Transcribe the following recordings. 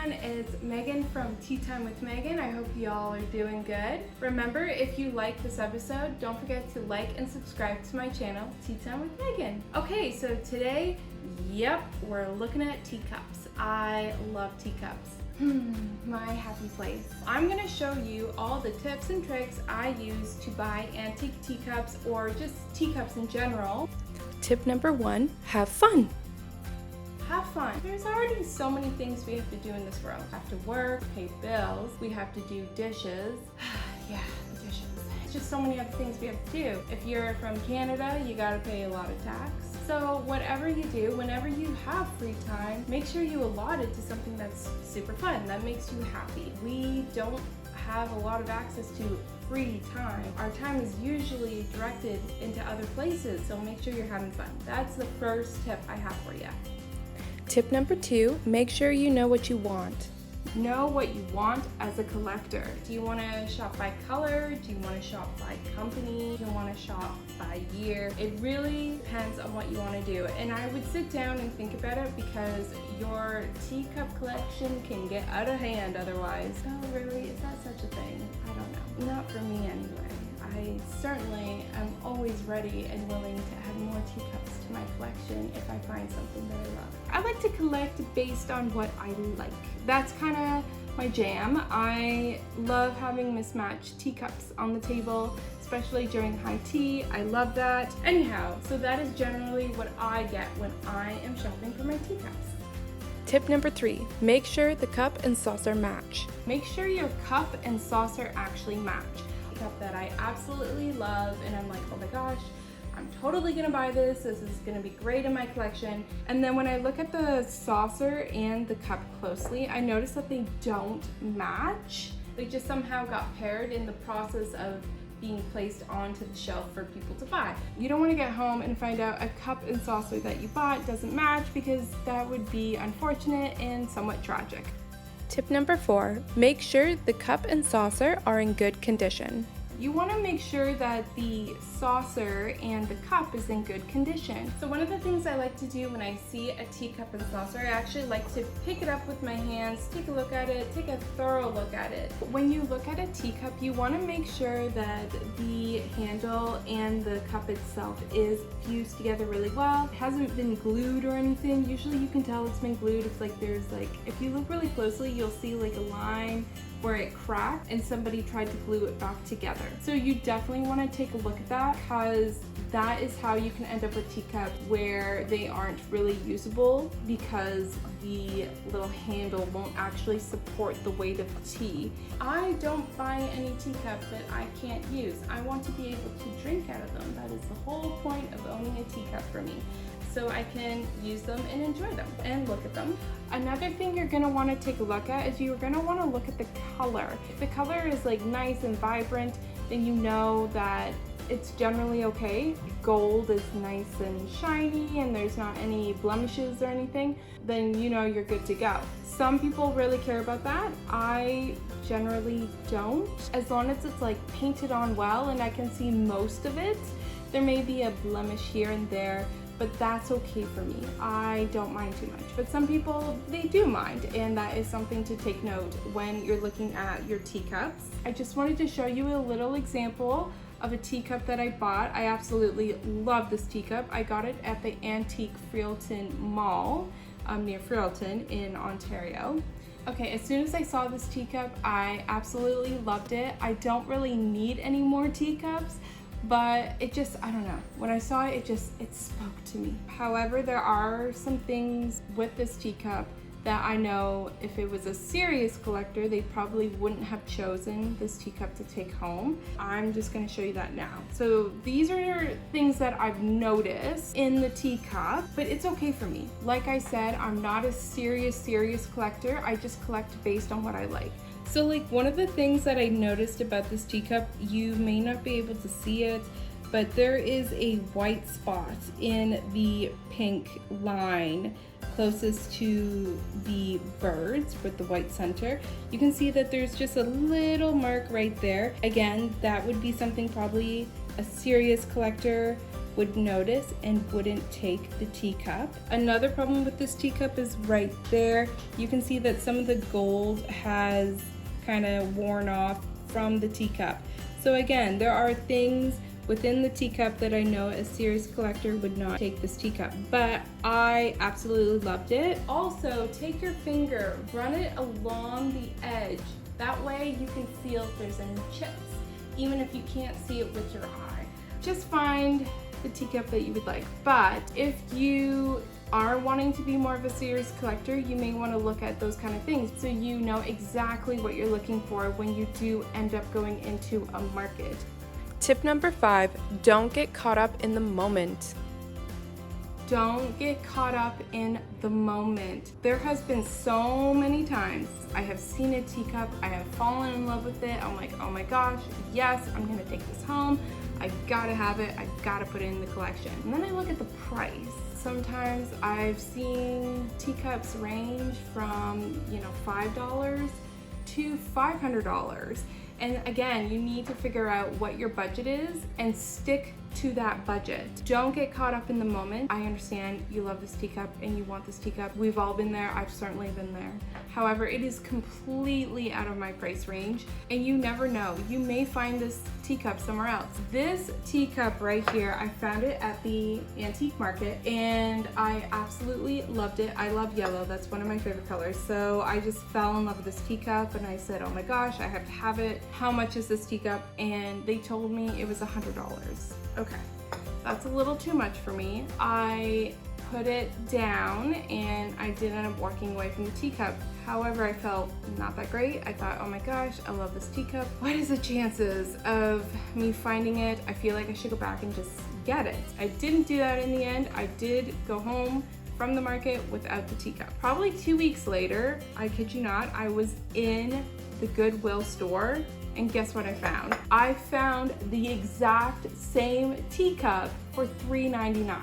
everyone, it's Megan from Tea Time with Megan. I hope y'all are doing good. Remember, if you like this episode, don't forget to like and subscribe to my channel, Tea Time with Megan. Okay, so today, we're looking at teacups. I love teacups. My happy place. I'm gonna show you all the tips and tricks I use to buy antique teacups or just teacups in general. Tip number 1, have fun. Have fun. There's already so many things we have to do in this world. We have to work, pay bills, we have to do dishes. Yeah, the dishes. It's just so many other things we have to do. If you're from Canada, you gotta pay a lot of tax. So whatever you do, whenever you have free time, make sure you allot it to something that's super fun, that makes you happy. We don't have a lot of access to free time. Our time is usually directed into other places, so make sure you're having fun. That's the first tip I have for you. Tip number 2, make sure you know what you want. Know what you want as a collector. Do you want to shop by color? Do you want to shop by company? Do you want to shop by year? It really depends on what you want to do. And I would sit down and think about it because your teacup collection can get out of hand otherwise. Oh, really? Is that such a thing? I don't know. Not for me anyway. I certainly am always ready and willing to add more teacups to my collection if I find something that I love. I like to collect based on what I like. That's kind of my jam. I love having mismatched teacups on the table, especially during high tea. I love that. Anyhow, so that is generally what I get when I am shopping for my teacups. Tip number 3, make sure the cup and saucer match. Make sure your cup and saucer actually match. Cup that I absolutely love and I'm like, oh my gosh, I'm totally gonna buy this. This is gonna be great in my collection. And then when I look at the saucer and the cup closely, I notice that they don't match. They just somehow got paired in the process of being placed onto the shelf for people to buy. You don't want to get home and find out a cup and saucer that you bought doesn't match, because that would be unfortunate and somewhat tragic. Tip number 4, make sure the cup and saucer are in good condition. You want to make sure that the saucer and the cup is in good condition. So one of the things I like to do when I see a teacup and saucer, I actually like to pick it up with my hands, take a look at it, take a thorough look at it. When you look at a teacup, you want to make sure that the handle and the cup itself is fused together really well. It hasn't been glued or anything. Usually you can tell it's been glued if if you look really closely, you'll see like a line where it cracked and somebody tried to glue it back together. So you definitely want to take a look at that, because that is how you can end up with teacups where they aren't really usable because the little handle won't actually support the weight of the tea. I don't buy any teacups that I can't use. I want to be able to drink out of them. That is the whole point of owning a teacup for me. So I can use them and enjoy them and look at them. Another thing you're gonna wanna take a look at is you're gonna wanna look at the color. If the color is like nice and vibrant, then you know that it's generally okay. Gold is nice and shiny and there's not any blemishes or anything, then you know you're good to go. Some people really care about that. I generally don't. As long as it's like painted on well and I can see most of it, there may be a blemish here and there, but that's okay for me. I don't mind too much. But some people, they do mind, and that is something to take note when you're looking at your teacups. I just wanted to show you a little example of a teacup that I bought. I absolutely love this teacup. I got it at the Antique Freelton Mall near Freelton in Ontario. Okay, as soon as I saw this teacup, I absolutely loved it. I don't really need any more teacups, but it just, I don't know, when I saw it, it spoke to me. However, there are some things with this teacup that I know if it was a serious collector, they probably wouldn't have chosen this teacup to take home. I'm just gonna show you that now. So these are things that I've noticed in the teacup, but it's okay for me. Like I said, I'm not a serious collector. I just collect based on what I like. So like one of the things that I noticed about this teacup, you may not be able to see it, but there is a white spot in the pink line closest to the birds with the white center. You can see that there's just a little mark right there. Again, that would be something probably a serious collector would notice and wouldn't take the teacup. Another problem with this teacup is right there. You can see that some of the gold has kind of worn off from the teacup. So again, there are things within the teacup that I know a serious collector would not take this teacup, but I absolutely loved it. Also, take your finger, run it along the edge. That way you can feel if there's any chips, even if you can't see it with your eye. Just find the teacup that you would like. But if you are wanting to be more of a serious collector, you may want to look at those kind of things so you know exactly what you're looking for when you do end up going into a market. Tip number 5, don't get caught up in the moment. Don't get caught up in the moment. There has been so many times I have seen a teacup, I have fallen in love with it, I'm like, oh my gosh, yes, I'm gonna take this home, I gotta have it, I gotta put it in the collection. And then I look at the price. Sometimes I've seen teacups range from, $5 to $500. And again, you need to figure out what your budget is and stick to that budget. Don't get caught up in the moment. I understand you love this teacup and you want this teacup. We've all been there. I've certainly been there. However, it is completely out of my price range, and you never know. You may find this teacup somewhere else. This teacup right here, I found it at the antique market and I absolutely loved it. I love yellow. That's one of my favorite colors. So I just fell in love with this teacup and I said, oh my gosh, I have to have it. How much is this teacup? And they told me it was $100. Okay, that's a little too much for me. I put it down and I did end up walking away from the teacup. However, I felt not that great. I thought, oh my gosh, I love this teacup. What is the chances of me finding it? I feel like I should go back and just get it. I didn't do that in the end. I did go home from the market without the teacup. Probably 2 weeks later, I kid you not, I was in the Goodwill store, and guess what I found? I found the exact same teacup for $3.99.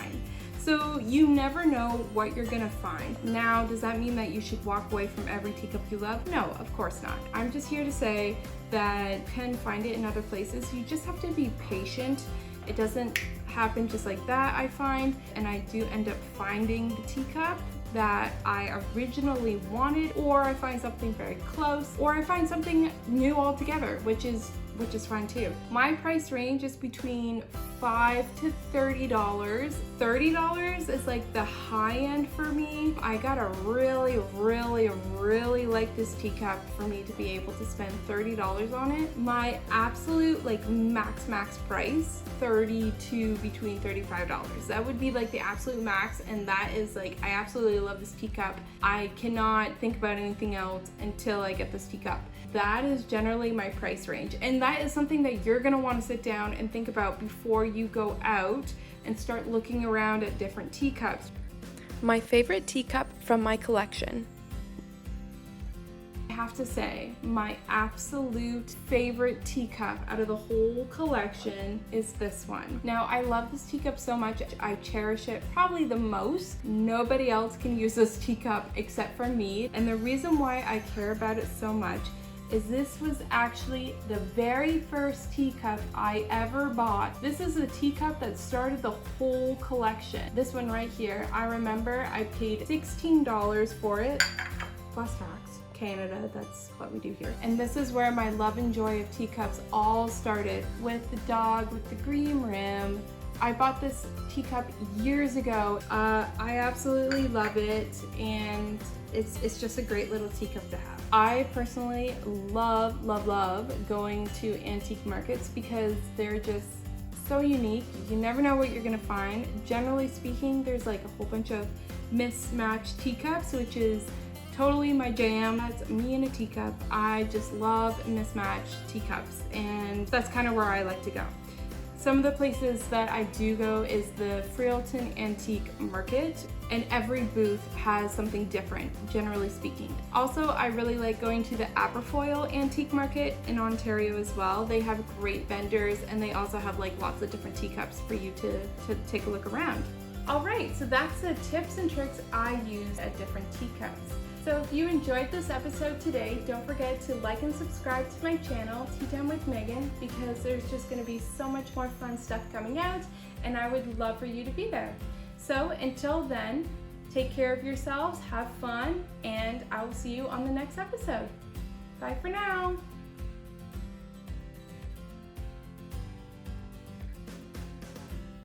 So you never know what you're gonna find. Now, does that mean that you should walk away from every teacup you love? No, of course not. I'm just here to say that you can find it in other places. You just have to be patient. It doesn't happen just like that, I find, and I do end up finding the teacup that I originally wanted, or I find something very close, or I find something new altogether, which is fine too. My price range is between $5 to $30. $30 is like the high end for me. I gotta really like this teacup for me to be able to spend $30 on it. My absolute like max price, $30 to between $35. That would be like the absolute max, and that is like, I absolutely love this teacup. I cannot think about anything else until I get this teacup. That is generally my price range, and that is something that you're gonna want to sit down and think about before you go out and start looking around at different teacups. My favorite teacup from my collection. I have to say, my absolute favorite teacup out of the whole collection is this one. Now, I love this teacup so much, I cherish it probably the most. Nobody else can use this teacup except for me, and the reason why I care about it so much is this was actually the very first teacup I ever bought. This is a teacup that started the whole collection. This one right here, I remember I paid $16 for it, plus tax. Canada, that's what we do here. And this is where my love and joy of teacups all started, with the dog with the green rim. I bought this teacup years ago. I absolutely love it, and it's just a great little teacup to have. I personally love going to antique markets because they're just so unique. You never know what you're gonna find. Generally speaking, there's like a whole bunch of mismatched teacups, which is totally my jam. That's me in a teacup. I just love mismatched teacups, and that's kind of where I like to go. Some of the places that I do go is the Freelton Antique Market, and every booth has something different, generally speaking. Also, I really like going to the Aberfoyle Antique Market in Ontario as well. They have great vendors, and they also have like lots of different teacups for you to take a look around. All right, so that's the tips and tricks I use at different teacups. So if you enjoyed this episode today, don't forget to like and subscribe to my channel, Tea Time with Megan, because there's just going to be so much more fun stuff coming out, and I would love for you to be there. So until then, take care of yourselves, have fun, and I will see you on the next episode. Bye for now.